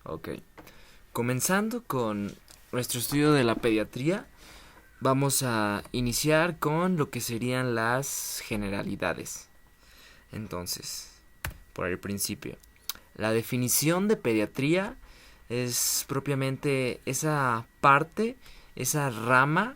Ok. Comenzando con nuestro estudio de la pediatría, vamos a iniciar con lo que serían las generalidades. Entonces, por el principio, la definición de pediatría es propiamente esa parte, esa rama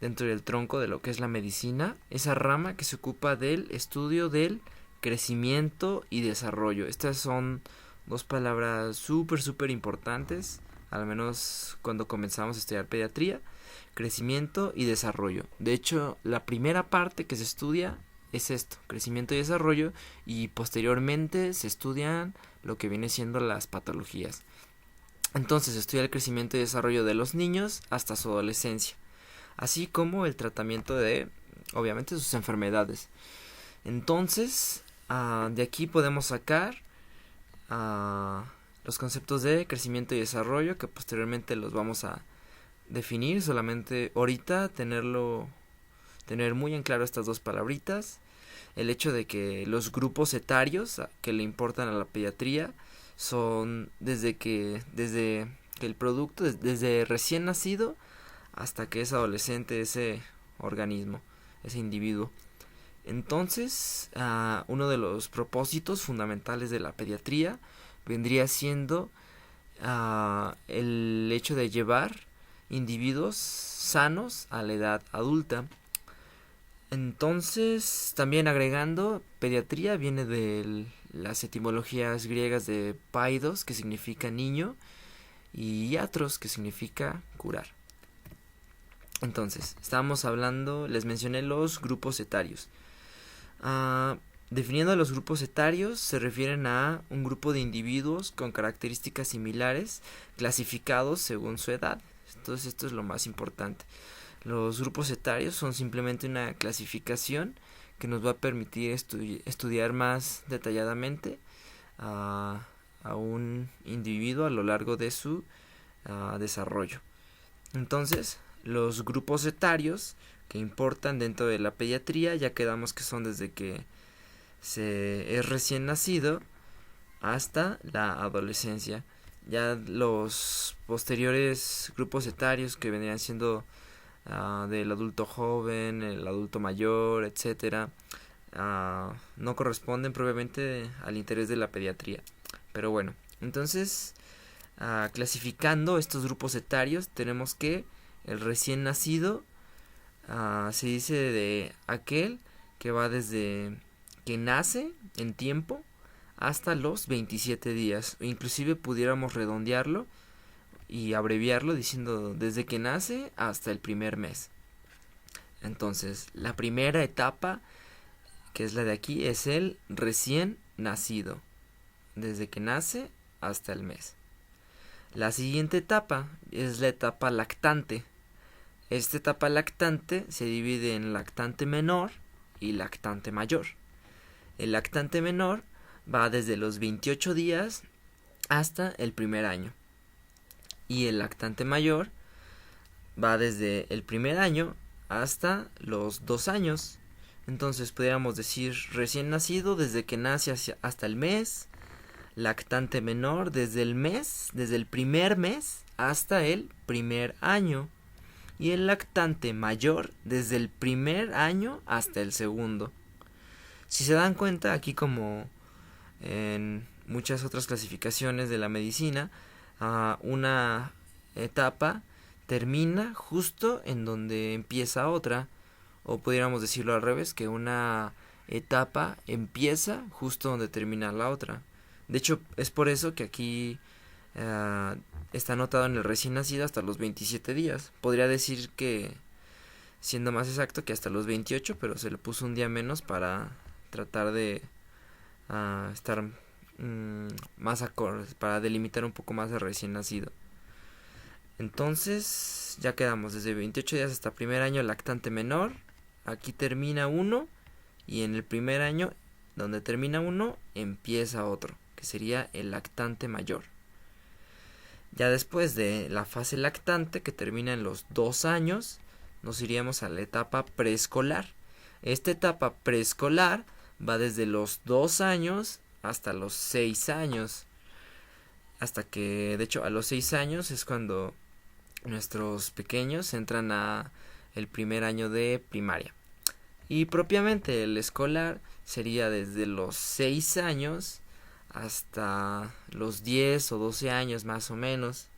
dentro del tronco de lo que es la medicina, esa rama que se ocupa del estudio del crecimiento y desarrollo. Estas son dos palabras súper importantes, al menos cuando comenzamos a estudiar pediatría: crecimiento y desarrollo. De hecho, la primera parte que se estudia es esto, crecimiento y desarrollo, y posteriormente se estudian lo que viene siendo las patologías. Entonces se estudia el crecimiento y desarrollo de los niños hasta su adolescencia, así como el tratamiento de, obviamente, sus enfermedades. Entonces, de aquí podemos sacar los conceptos de crecimiento y desarrollo, que posteriormente los vamos a definir. Solamente ahorita tener muy en claro estas dos palabritas: el hecho de que los grupos etarios que le importan a la pediatría son desde que el producto, desde recién nacido hasta que es adolescente ese organismo, ese individuo. Entonces, uno de los propósitos fundamentales de la pediatría vendría siendo el hecho de llevar individuos sanos a la edad adulta. Entonces, también agregando, pediatría viene de las etimologías griegas de paidos, que significa niño, y iatros, que significa curar. Entonces, estábamos hablando, les mencioné los grupos etarios. Definiendo los grupos etarios, se refieren a un grupo de individuos con características similares, clasificados según su edad. Entonces, esto es lo más importante. Los grupos etarios son simplemente una clasificación que nos va a permitir estudiar más detalladamente a un individuo a lo largo de su desarrollo. Entonces, los grupos etarios que importan dentro de la pediatría, ya quedamos que son desde que se es recién nacido hasta la adolescencia. Ya los posteriores grupos etarios, que vendrían siendo del adulto joven, el adulto mayor, etcétera, no corresponden propiamente al interés de la pediatría. Pero bueno, entonces, clasificando estos grupos etarios, tenemos que el recién nacido se dice de aquel que va desde que nace en tiempo hasta los 27 días. O inclusive pudiéramos redondearlo y abreviarlo diciendo desde que nace hasta el primer mes. Entonces, la primera etapa, que es la de aquí, es el recién nacido, desde que nace hasta el mes. La siguiente etapa es la etapa lactante. Esta etapa lactante se divide en lactante menor y lactante mayor. El lactante menor va desde los 28 días hasta el primer año. Y el lactante mayor va desde el primer año hasta los 2 años. Entonces podríamos decir recién nacido desde que nace hasta el mes, lactante menor desde el primer mes hasta el primer año, y el lactante mayor desde el primer año hasta el segundo. Si se dan cuenta, aquí como en muchas otras clasificaciones de la medicina, una etapa termina justo en donde empieza otra, o pudiéramos decirlo al revés, que una etapa empieza justo donde termina la otra. De hecho, es por eso que aquí está anotado en el recién nacido hasta los 27 días. Podría decir que, siendo más exacto, que hasta los 28, pero se le puso un día menos para tratar de estar más acorde, para delimitar un poco más el recién nacido. Entonces, ya quedamos desde 28 días hasta primer año lactante menor. Aquí termina uno, y en el primer año, donde termina uno, empieza otro, que sería el lactante mayor. Ya después de la fase lactante, que termina en los 2 años, nos iríamos a la etapa preescolar. Esta etapa preescolar va desde los 2 años hasta los 6 años. hasta que, de hecho, a los 6 años es cuando nuestros pequeños entran a el primer año de primaria. Y propiamente el escolar sería desde los 6 años hasta los 10 o 12 años más o menos.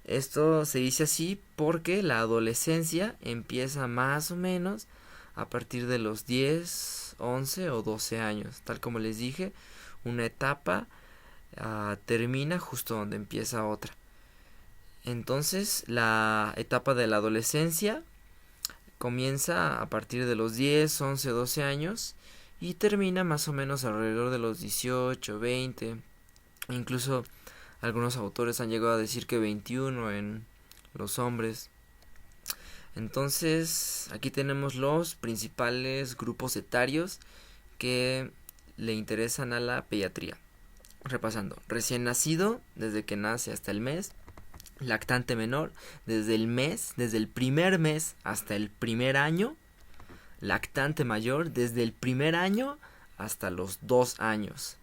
Esto se dice así porque la adolescencia empieza más o menos a partir de los 10, 11 o 12 años. Tal como les dije, una etapa termina justo donde empieza otra. Entonces, la etapa de la adolescencia comienza a partir de los 10, 11, 12 años y termina más o menos alrededor de los 18, 20. Incluso algunos autores han llegado a decir que 21 en los hombres. Entonces, aquí tenemos los principales grupos etarios que le interesan a la pediatría. Repasando, recién nacido, desde que nace hasta el mes. Lactante menor, desde el primer mes hasta el primer año. Lactante mayor, desde el primer año hasta los 2 años.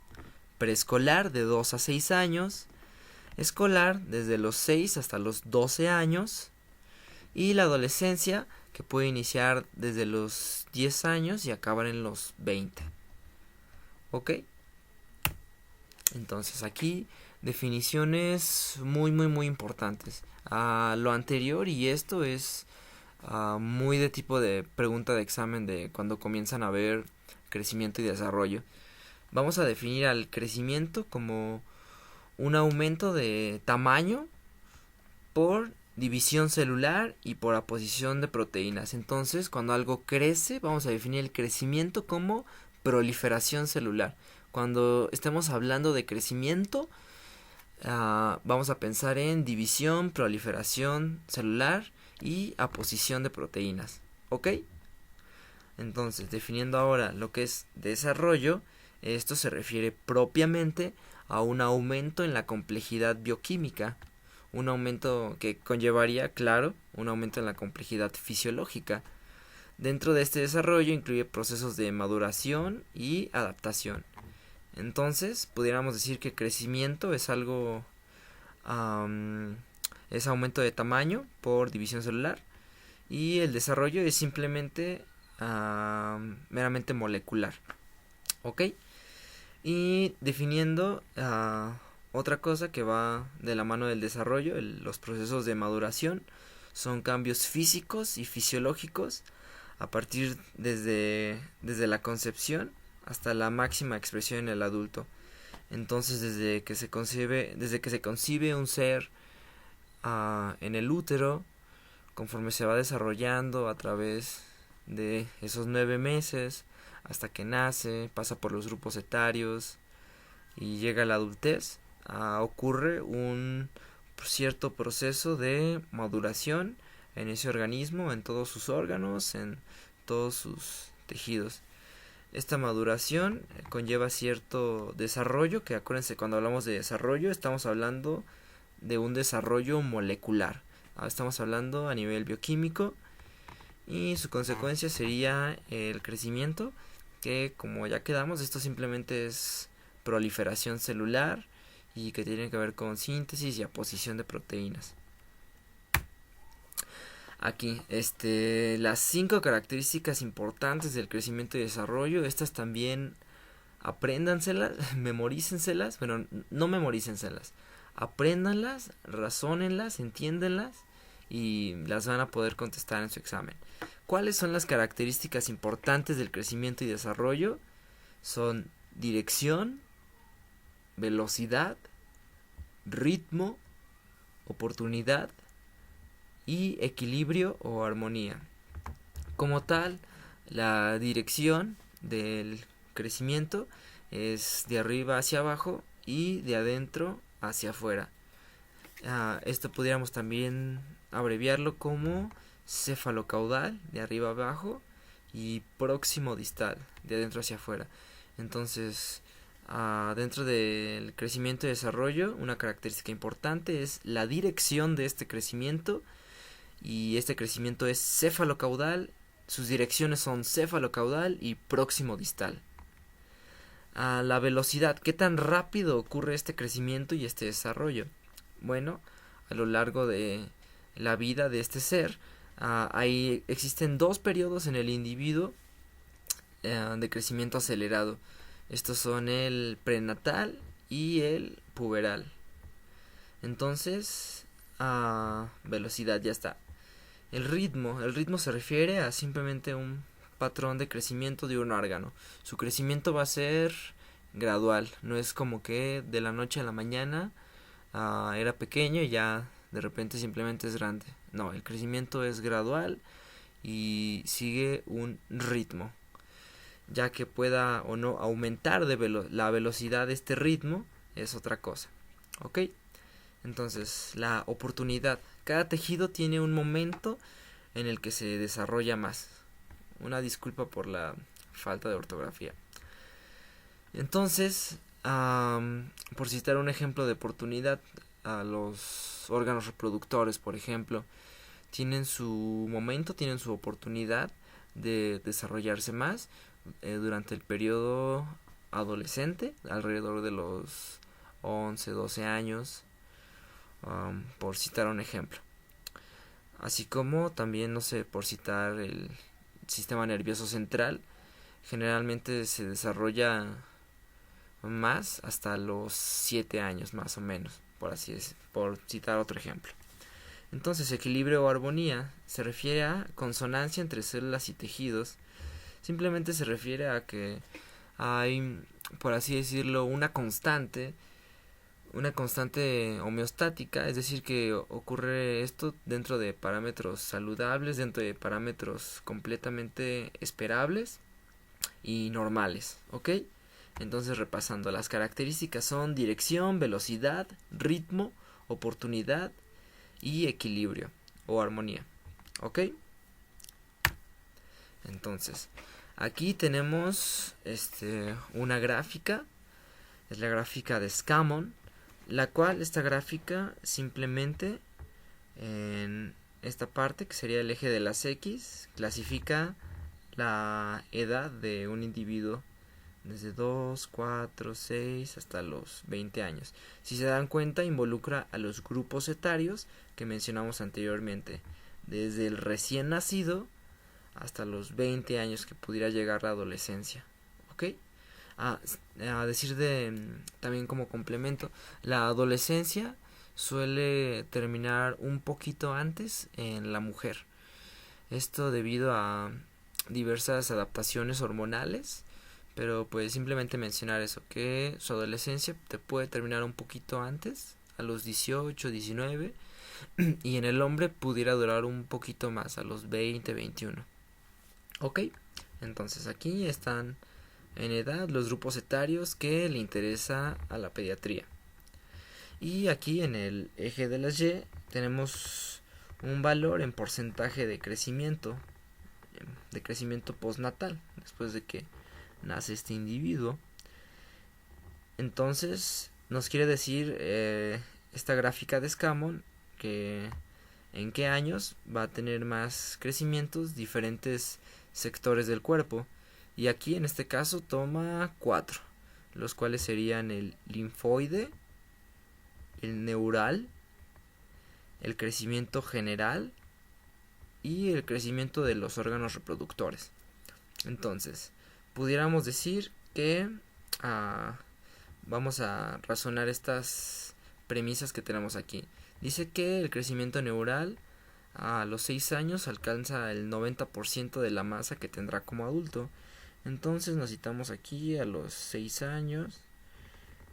Preescolar, de 2 a 6 años. Escolar, desde los 6 hasta los 12 años. Y la adolescencia, que puede iniciar desde los 10 años y acabar en los 20. ¿Ok? Entonces aquí definiciones muy importantes. Lo anterior y esto es muy de tipo de pregunta de examen de cuando comienzan a ver crecimiento y desarrollo. Vamos a definir al crecimiento como un aumento de tamaño por división celular y por aposición de proteínas. Entonces, cuando algo crece, vamos a definir el crecimiento como proliferación celular. Cuando estemos hablando de crecimiento, vamos a pensar en división, proliferación celular y aposición de proteínas. ¿Ok? Entonces, definiendo ahora lo que es desarrollo, esto se refiere propiamente a un aumento en la complejidad bioquímica, un aumento que conllevaría, claro, un aumento en la complejidad fisiológica. Dentro de este desarrollo incluye procesos de maduración y adaptación. Entonces, pudiéramos decir que crecimiento es algo, es aumento de tamaño por división celular, y el desarrollo es simplemente meramente molecular. ¿Ok? Y definiendo otra cosa que va de la mano del desarrollo, los procesos de maduración son cambios físicos y fisiológicos a partir desde la concepción hasta la máxima expresión en el adulto. Entonces, desde que se concibe un ser en el útero, conforme se va desarrollando a través de esos 9 meses, hasta que nace, pasa por los grupos etarios y llega a la adultez, ocurre un cierto proceso de maduración en ese organismo, en todos sus órganos, en todos sus tejidos. Esta maduración conlleva cierto desarrollo, que acuérdense, cuando hablamos de desarrollo estamos hablando de un desarrollo molecular. Estamos hablando a nivel bioquímico y su consecuencia sería el crecimiento, que como ya quedamos, esto simplemente es proliferación celular y que tiene que ver con síntesis y aposición de proteínas. Aquí, las 5 características importantes del crecimiento y desarrollo, estas también apréndanselas, memorícenselas, bueno, no memorícenselas, apréndanlas, razónenlas, entiéndenlas y las van a poder contestar en su examen. ¿Cuáles son las características importantes del crecimiento y desarrollo? Son dirección, velocidad, ritmo, oportunidad y equilibrio o armonía. Como tal, la dirección del crecimiento es de arriba hacia abajo y de adentro hacia afuera. Esto pudiéramos también abreviarlo como cefalocaudal, de arriba a abajo, y próximo distal, de adentro hacia afuera. Entonces, dentro del crecimiento y desarrollo, una característica importante es la dirección de este crecimiento, y este crecimiento es cefalocaudal, sus direcciones son cefalocaudal y próximo distal. A la velocidad, ¿qué tan rápido ocurre este crecimiento y este desarrollo? Bueno, a lo largo de la vida de este ser, ahí existen dos periodos en el individuo de crecimiento acelerado. Estos son el prenatal y el puberal. Entonces, velocidad ya está. El ritmo se refiere a simplemente un patrón de crecimiento de un órgano. Su crecimiento va a ser gradual, no es como que de la noche a la mañana era pequeño y ya de repente simplemente es grande. No, el crecimiento es gradual y sigue un ritmo. Ya que pueda o no aumentar la velocidad de este ritmo es otra cosa. ¿Ok? Entonces, la oportunidad. Cada tejido tiene un momento en el que se desarrolla más. Una disculpa por la falta de ortografía. Entonces, por citar un ejemplo de oportunidad, a los órganos reproductores, por ejemplo, tienen su momento, tienen su oportunidad de desarrollarse más durante el periodo adolescente, alrededor de los 11, 12 años, por citar un ejemplo. Así como también, no sé, por citar el sistema nervioso central, generalmente se desarrolla más hasta los 7 años más o menos, por citar otro ejemplo. Entonces, equilibrio o armonía se refiere a consonancia entre células y tejidos. Simplemente se refiere a que hay, por así decirlo, una constante homeostática, es decir, que ocurre esto dentro de parámetros saludables, dentro de parámetros completamente esperables y normales, ¿ok? Entonces, repasando, las características son dirección, velocidad, ritmo, oportunidad y equilibrio o armonía, ¿ok? Entonces, aquí tenemos una gráfica, es la gráfica de Scammon, la cual esta gráfica simplemente en esta parte, que sería el eje de las X, clasifica la edad de un individuo desde 2, 4, 6 hasta los 20 años. Si se dan cuenta, involucra a los grupos etarios que mencionamos anteriormente, desde el recién nacido hasta los 20 años que pudiera llegar la adolescencia. ¿Ok? A decir también como complemento, la adolescencia suele terminar un poquito antes en la mujer. Esto debido a diversas adaptaciones hormonales, pero pues simplemente mencionar eso, que su adolescencia te puede terminar un poquito antes, a los 18, 19, y en el hombre pudiera durar un poquito más, a los 20, 21. Ok, entonces aquí están en edad los grupos etarios que le interesa a la pediatría. Y aquí en el eje de las Y tenemos un valor en porcentaje de crecimiento postnatal, después de que nace este individuo. Entonces nos quiere decir esta gráfica de Scammon que en qué años va a tener más crecimientos diferentes sectores del cuerpo, y aquí en este caso toma 4, los cuales serían el linfoide, el neural, el crecimiento general y el crecimiento de los órganos reproductores. Entonces, pudiéramos decir que vamos a razonar estas premisas que tenemos aquí. Dice que el crecimiento neural a los 6 años alcanza el 90% de la masa que tendrá como adulto. Entonces nos citamos aquí a los 6 años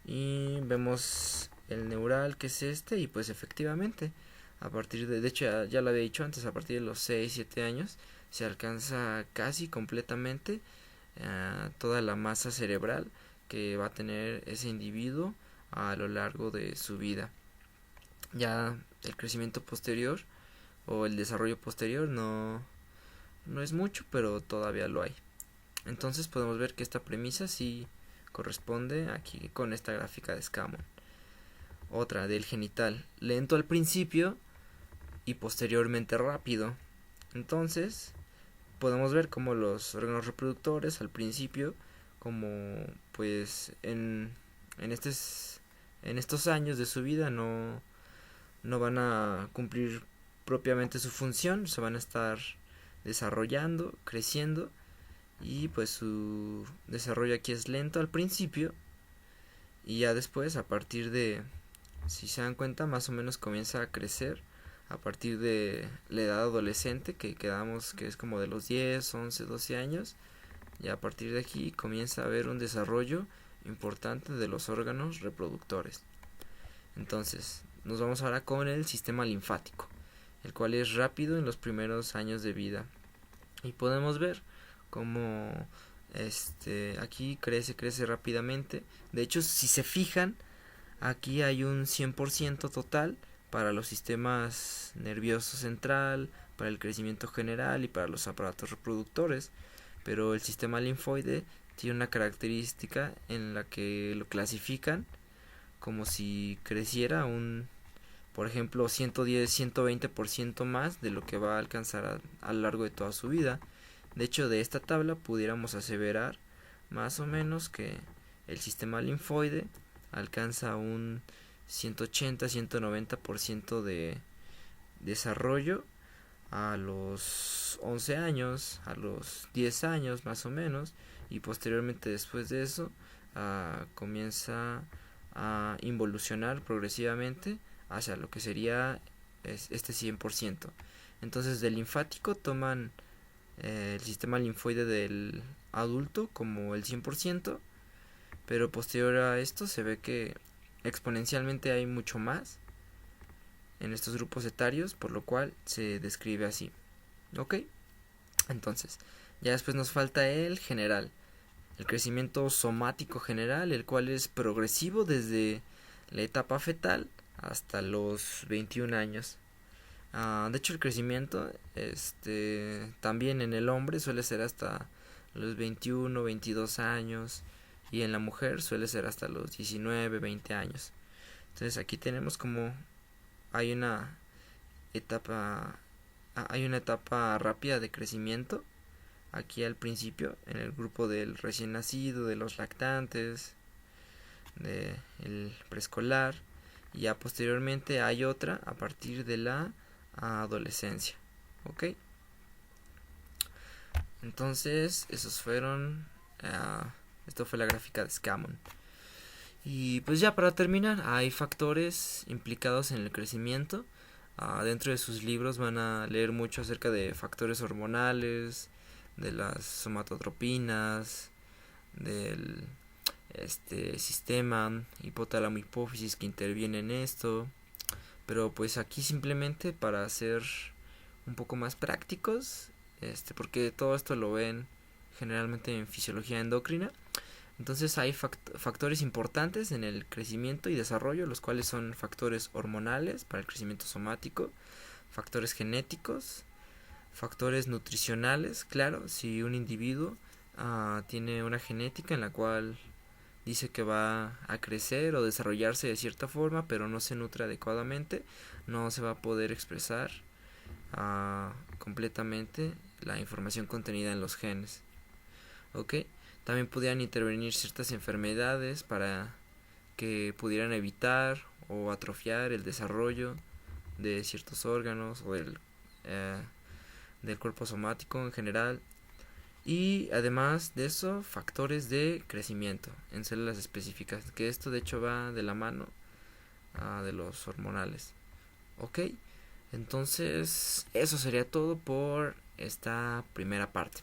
y vemos el neural, que es este, y pues efectivamente a partir de hecho ya lo había dicho antes, a partir de los 6, 7 años se alcanza casi completamente toda la masa cerebral que va a tener ese individuo a lo largo de su vida. Ya el crecimiento posterior o el desarrollo posterior no es mucho, pero todavía lo hay. Entonces podemos ver que esta premisa sí corresponde aquí con esta gráfica de Scammon. Otra, del genital, lento al principio y posteriormente rápido. Entonces podemos ver como los órganos reproductores al principio como pues en estos años de su vida no van a cumplir propiamente su función, se van a estar desarrollando, creciendo, y pues su desarrollo aquí es lento al principio, y ya después, a partir de, si se dan cuenta, más o menos comienza a crecer a partir de la edad adolescente, que quedamos que es como de los 10, 11, 12 años. Y a partir de aquí comienza a haber un desarrollo importante de los órganos reproductores. Entonces, nos vamos ahora con el sistema linfático, el cual es rápido en los primeros años de vida. Y podemos ver cómo aquí crece rápidamente. De hecho, si se fijan, aquí hay un 100% total para los sistemas nervioso central, para el crecimiento general y para los aparatos reproductores. Pero el sistema linfoide tiene una característica en la que lo clasifican como si creciera por ejemplo, 110, 120% más de lo que va a alcanzar a lo largo de toda su vida. De hecho, de esta tabla pudiéramos aseverar más o menos que el sistema linfoide alcanza un 180, 190% de desarrollo a los 11 años, a los 10 años más o menos, y posteriormente después de eso comienza a involucionar progresivamente hacia lo que sería este 100%. Entonces, del linfático toman el sistema linfoide del adulto como el 100%, pero posterior a esto se ve que exponencialmente hay mucho más en estos grupos etarios, por lo cual se describe así. ¿Ok? Entonces, ya después nos falta el general, el crecimiento somático general, el cual es progresivo desde la etapa fetal hasta los 21 años. De hecho, el crecimiento también en el hombre suele ser hasta los 21, 22 años, y en la mujer suele ser hasta los 19, 20 años. Entonces aquí tenemos como hay una etapa rápida de crecimiento aquí al principio en el grupo del recién nacido, de los lactantes, del preescolar, y ya posteriormente hay otra a partir de la adolescencia. ¿Ok? Entonces esos fueron esto fue la gráfica de Scammon. Y pues ya para terminar, hay factores implicados en el crecimiento. Dentro de sus libros van a leer mucho acerca de factores hormonales, de las somatotropinas, del sistema hipotálamo hipófisis que interviene en esto. Pero pues aquí simplemente para ser un poco más prácticos, porque todo esto lo ven generalmente en fisiología endocrina. Entonces hay factores importantes en el crecimiento y desarrollo, los cuales son factores hormonales para el crecimiento somático, factores genéticos, factores nutricionales. Claro, si un individuo tiene una genética en la cual dice que va a crecer o desarrollarse de cierta forma, pero no se nutre adecuadamente, no se va a poder expresar completamente la información contenida en los genes. ¿Ok? También podían intervenir ciertas enfermedades para que pudieran evitar o atrofiar el desarrollo de ciertos órganos o del cuerpo somático en general. Y además de eso, factores de crecimiento en células específicas, que esto de hecho va de la mano de los hormonales. Ok, entonces eso sería todo por esta primera parte.